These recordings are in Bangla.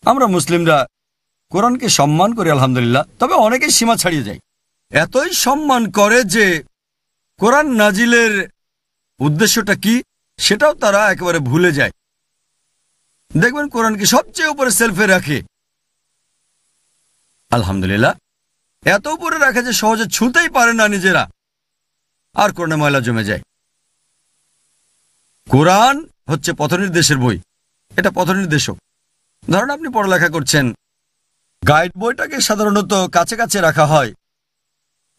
আমরা মুসলিমরা কোরআনকে সম্মান করি আলহামদুলিল্লাহ, তবে অনেকেই সীমা ছাড়িয়ে যায়। এতই সম্মান করে যে কোরআন নাজিলের উদ্দেশ্যটা কি সেটাও তারা একেবারে ভুলে যায়। দেখবেন কোরআনকে সবচেয়ে উপরে সেলফে রাখে, আলহামদুলিল্লাহ এত উপরে রাখে যে সহজে ছুঁতেই পারে না নিজেরা, আর কোরআনে ময়লা জমে যায়। কোরআন হচ্ছে পথনির্দেশের বই, এটা পথনির্দেশক। ধরুন আপনি পড়ালেখা করছেন, গাইড বইটাকে সাধারণত কাছে কাছে রাখা হয়।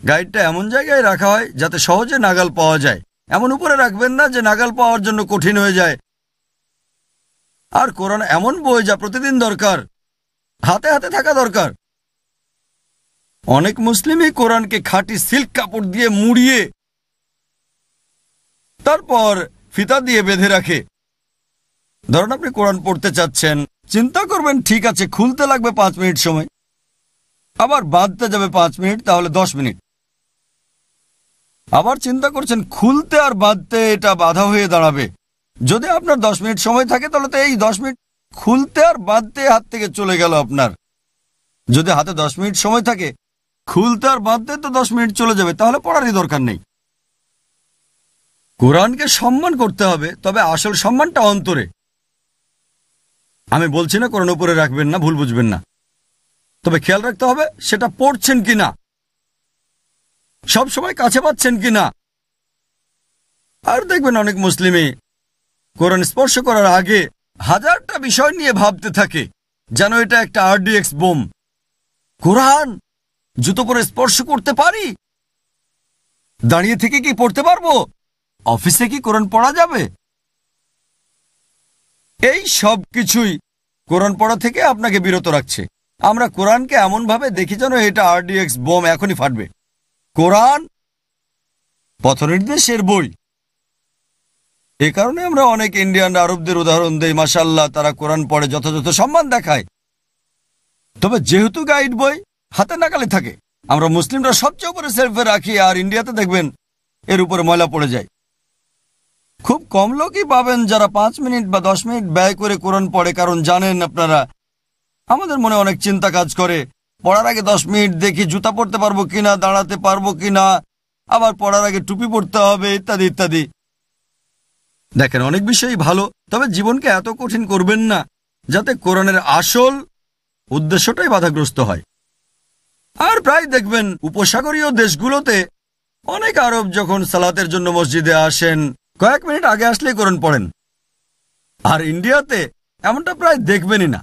গাইডটা এমন জায়গায় রাখা হয় যাতে সহজে নাগাল পাওয়া যায়, এমন উপরে রাখবেন না যে নাগাল পাওয়ার জন্য কঠিন হয়ে যায়। আর কোরআন এমন বই যা প্রতিদিন দরকার, হাতে হাতে থাকা দরকার। অনেক মুসলিমই কোরআনকে খাঁটি সিল্ক কাপড় দিয়ে মুড়িয়ে তারপর ফিতা দিয়ে বেঁধে রাখে। ধরুন আপনি কোরআন পড়তে চাচ্ছেন, চিন্তা করবেন ঠিক আছে খুলতে লাগবে 5 মিনিট সময়, আবার বাঁধতে যাবে 5 মিনিট, তাহলে 10 মিনিট। আবার চিন্তা করছেন খুলতে আর বাঁধতে এটা বাধা হয়ে দাঁড়াবে। যদি আপনার 10 মিনিট সময় থাকে তাহলে তো এই 10 মিনিট খুলতে আর বাঁধতে হাত থেকে চলে গেল আপনার। যদি হাতে 10 মিনিট সময় থাকে, খুলতে আর বাঁধতে তো 10 মিনিট চলে যাবে, তাহলে পড়ারই দরকার নেই। কোরআনকে সম্মান করতে হবে, তবে আসল সম্মানটা অন্তরে। আমি বলছি না কোরআন উপরে রাখবেন না, ভুল বুঝবেন না, তবে খেয়াল রাখতে হবে সেটা পড়ছেন কিনা, সব সময় কাছে পাচ্ছেন কিনা। আর দেখবেন অনেক মুসলিমই কোরআন স্পর্শ করার আগে হাজারটা বিষয় নিয়ে ভাবতে থাকে, যেন এটা একটা RDX বোম। কোরআন জুতো পরে স্পর্শ করতে পারি? দাঁড়িয়ে থেকে কি পড়তে পারবো? অফিসে কি কোরআন পড়া যাবে? এই সব কিছুই কোরআন পড়া থেকে আপনাকে বিরত রাখছে। আমরা কোরআনকে এমনভাবে দেখি যেন এটা RDX বোম, এখনই ফাটবে। কোরআন পথনির্দেশের বই। এ কারণে আমরা অনেক ইন্ডিয়ান আরবদের উদাহরণ দেই, মাশাআল্লাহ তারা কোরআন পড়ে, যথাযথ সম্মান দেখায়। তবে যেহেতু গাইড বই হাতে নাগালে থাকে, আমরা মুসলিমরা সবচেয়ে উপরে সেলফে রাখি, আর ইন্ডিয়াতে দেখবেন এর উপরে ময়লা পড়ে যায়। খুব কম লোকই পাবেন যারা 5 মিনিট বা 10 মিনিট ব্যয় করে কোরআন পড়ে, কারণ জানেন আপনারা আমাদের মনে অনেক চিন্তা কাজ করে। পড়ার আগে 10 মিনিট দেখি জুতা পড়তে পারবো কিনা, দাঁড়াতে পারবো কিনা, আবার পড়ার আগে টুপি পড়তে হবে, ইত্যাদি ইত্যাদি। দেখেন অনেক বিষয়ই ভালো, তবে জীবনকে এত কঠিন করবেন না যাতে কোরআনের আসল উদ্দেশ্যটাই বাধাগ্রস্ত হয়। আর প্রায় দেখবেন উপসাগরীয় দেশগুলোতে অনেক আরব যখন সালাতের জন্য মসজিদে আসেন, কয়েক মিনিট আগে আসলেই কোরআন পড়েন। আর ইন্ডিয়াতে এমনটা প্রায় দেখবেনই না।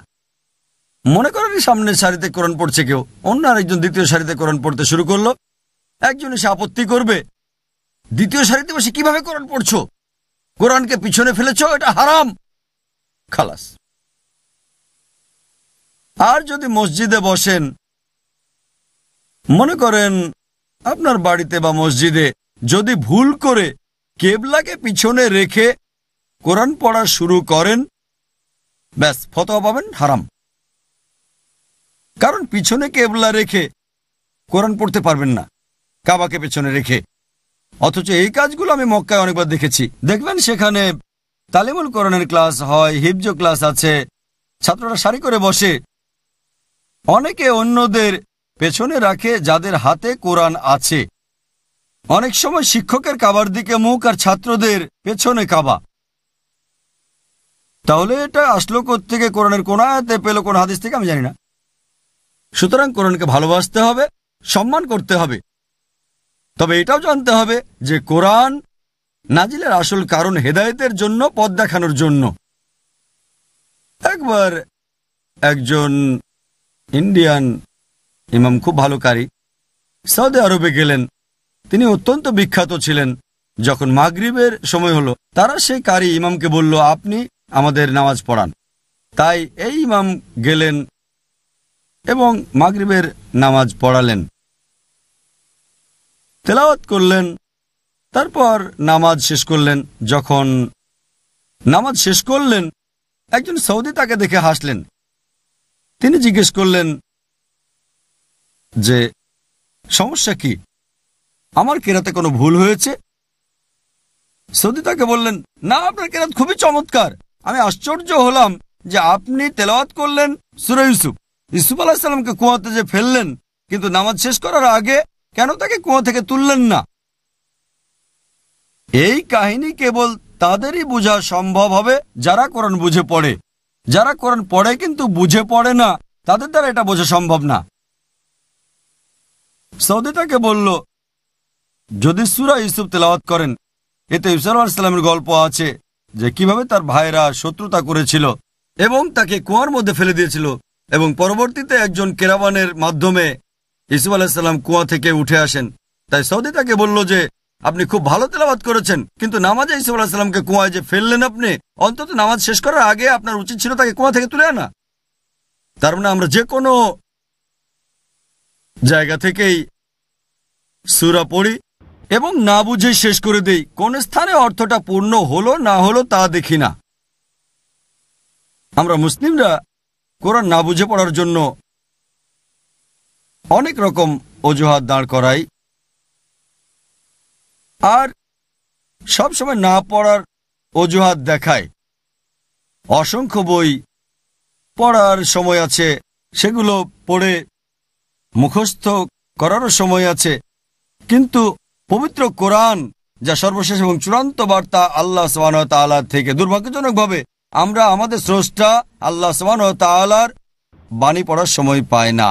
মনে করেন সামনের সারিতে কোরআন পড়ছে কেউ, অন্য আরেকজন দ্বিতীয় সারিতে কোরআন পড়তে শুরু করলো। একজন এসে আপত্তি করবে, দ্বিতীয় সারিতে বসে কিভাবে কোরআন পড়ছো? কোরআনকে পিছনে ফেলেছো, এটা হারাম। খালাস। আর যদি মসজিদে বসেন, মনে করেন আপনার বাড়িতে বা মসজিদে যদি ভুল করে কেবলাকে পিছনে রেখে কোরআন পড়া শুরু করেন, ব্যাস ফতোয়া পাবেন হারাম। কারণ পিছনে কেবলা রেখে কোরআন পড়তে পারবেন না, কাবাকে পেছনে রেখে। অথচ এই কাজগুলো আমি মক্কায় অনেকবার দেখেছি। দেখবেন সেখানে তালিমুল কোরআনের ক্লাস হয়, হিফজ ক্লাস আছে, ছাত্ররা সারি করে বসে, অনেকে অন্যদের পেছনে রাখে যাদের হাতে কোরআন আছে। অনেক সময় শিক্ষকের কাবার দিকে মুখ আর ছাত্রদের পেছনে কাবা। তাহলে এটা আসলো কোত্থেকে? কোরআনের কোন আয়াতে পেল, কোন হাদিস থেকে আমি জানি না। সুতরাং কোরআনকে ভালোবাসতে হবে, সম্মান করতে হবে, তবে এটাও জানতে হবে যে কোরআন নাজিলের আসল কারণ হেদায়েতের জন্য, পথ দেখানোর জন্য। একবার একজন ইন্ডিয়ান ইমাম, খুব ভালো কারি, সৌদি আরবে গেলেন। তিনি অত্যন্ত বিখ্যাত ছিলেন। যখন মাগরিবের সময় হলো, তারা সেই কারি ইমামকে বলল, আপনি আমাদের নামাজ পড়ান। তাই এই ইমাম গেলেন এবং মাগরিবের নামাজ পড়ালেন, তেলাওয়াত করলেন, তারপর নামাজ শেষ করলেন। যখন নামাজ শেষ করলেন, একজন সৌদি তাকে দেখে হাসলেন। তিনি জিজ্ঞেস করলেন যে সমস্যা কি, আমার কেরাতে কোনো ভুল হয়েছে? সৌদি তাকে বললেন, না, আপনার কেরাত খুবই চমৎকার। আমি আশ্চর্য হলাম যে আপনি তেলাওয়াত করলেন সূরা ইউসুফ, ইউসুফ আলাইহিস সালামকে কুয়াতে যে ফেললেন, কিন্তু নামাজ শেষ করার আগে কেন তাকে কুয়া থেকে তুললেন না? এই কাহিনী কেবল তাদেরই বোঝা সম্ভব হবে যারা কোরআন বুঝে পড়ে। যারা কোরআন পড়ে কিন্তু বুঝে পড়ে না, তাদের দ্বারা এটা বোঝা সম্ভব না। সৌদি তাকে বলল, যদি সূরা ইউসুফ তেলাওয়াত করেন, এতে ইউসুফ আলাইহিস সালামের গল্প আছে যে কিভাবে তার ভাইরা শত্রুতা করেছিল এবং তাকে কুয়ার মধ্যে ফেলে দিয়েছিল, এবং পরবর্তীতে একজন কেরাবানের মাধ্যমে ইউসুফ আলাইহিস সালাম কুয়া থেকে উঠে আসেন। তাই সৌদি তাকে বলল যে আপনি খুব ভালো তেলাওয়াত করেছেন, কিন্তু নামাজে ইউসুফ আলাইহিস সালামকে কুয়ায় যে ফেললেন আপনি, অন্তত নামাজ শেষ করার আগে আপনার উচিত ছিল তাকে কুয়া থেকে তুলে আনা। তার মানে আমরা যে কোনো জায়গা থেকেই সূরা পড়ি এবং না বুঝে শেষ করে দেই, কোন স্থানে অর্থটা পূর্ণ হলো না হলো তা দেখি না। আমরা মুসলিমরা কোরআন না বুঝে পড়ার জন্য অনেক রকম অজুহাত দাঁড় করাই, আর সব সময় না পড়ার অজুহাত দেখায়। অসংখ্য বই পড়ার সময় আছে, সেগুলো পড়ে মুখস্থ করারও সময় আছে, কিন্তু পবিত্র কোরআন যা সর্বশেষ এবং চূড়ান্ত বার্তা আল্লাহ সুবহানাহু ওয়া তাআলা থেকে, দুর্ভাগ্যজনকভাবে আমরা আমাদের স্রষ্টা আল্লাহ সুবহানাহু ওয়া তাআলার বাণী পড়ার সময় পাই না।